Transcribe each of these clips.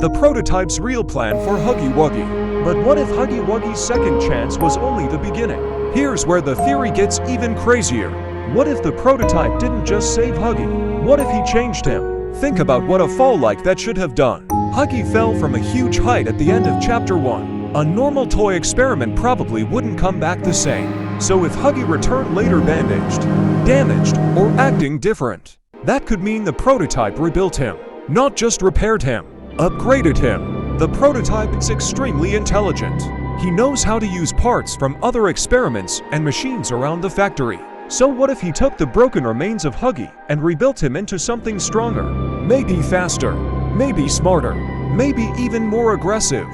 the prototype's real plan for Huggy Wuggy. But what if Huggy Wuggy's second chance was only the beginning? Here's where the theory gets even crazier. What if the prototype didn't just save Huggy? What if he changed him? Think about what a fall like that should have done. Huggy fell from a huge height at the end of Chapter 1. A normal toy experiment probably wouldn't come back the same. So if Huggy returned later bandaged, damaged, or acting different, that could mean the prototype rebuilt him, not just repaired him, upgraded him. The prototype is extremely intelligent. He knows how to use parts from other experiments and machines around the factory. So what if he took the broken remains of Huggy and rebuilt him into something stronger? Maybe faster, maybe smarter, maybe even more aggressive.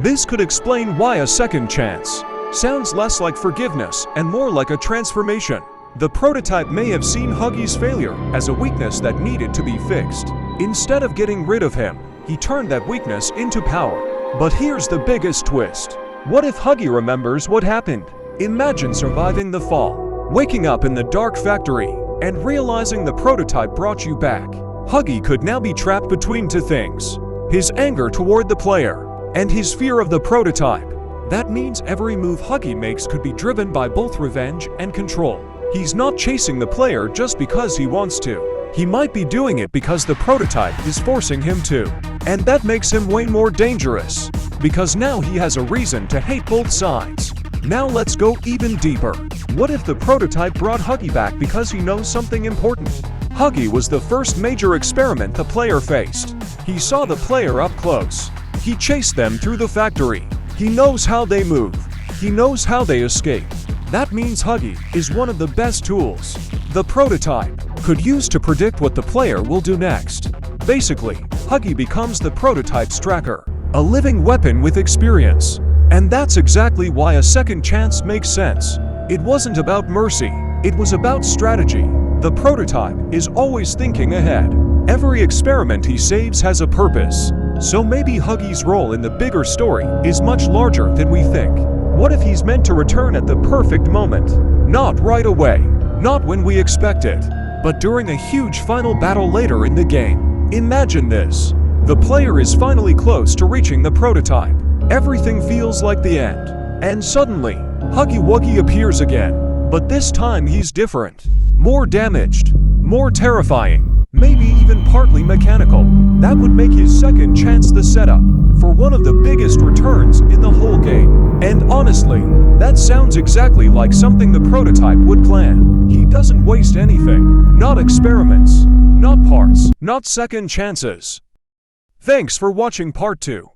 This could explain why a second chance sounds less like forgiveness and more like a transformation. The prototype may have seen Huggy's failure as a weakness that needed to be fixed. Instead of getting rid of him, he turned that weakness into power. But here's the biggest twist. What if Huggy remembers what happened? Imagine surviving the fall, waking up in the dark factory, and realizing the prototype brought you back. Huggy could now be trapped between two things: his anger toward the player and his fear of the prototype. That means every move Huggy makes could be driven by both revenge and control. He's not chasing the player just because he wants to. He might be doing it because the prototype is forcing him to. And that makes him way more dangerous, because now he has a reason to hate both sides. Now let's go even deeper. What if the prototype brought Huggy back because he knows something important? Huggy was the first major experiment the player faced. He saw the player up close. He chased them through the factory. He knows how they move. He knows how they escape. That means Huggy is one of the best tools the prototype could use to predict what the player will do next. Basically, Huggy becomes the prototype's tracker, a living weapon with experience. And that's exactly why a second chance makes sense. It wasn't about mercy, it was about strategy. The prototype is always thinking ahead. Every experiment he saves has a purpose. So maybe Huggy's role in the bigger story is much larger than we think. What if he's meant to return at the perfect moment? Not right away, not when we expect it, but during a huge final battle later in the game. Imagine this. The player is finally close to reaching the prototype. Everything feels like the end. And suddenly, Huggy Wuggy appears again. But this time he's different. More damaged. More terrifying. Maybe even partly mechanical. That would make his second chance the setup for one of the biggest returns in the whole game. And honestly, that sounds exactly like something the prototype would plan. He doesn't waste anything. Not experiments. Not parts. Not second chances. Thanks for watching part 2.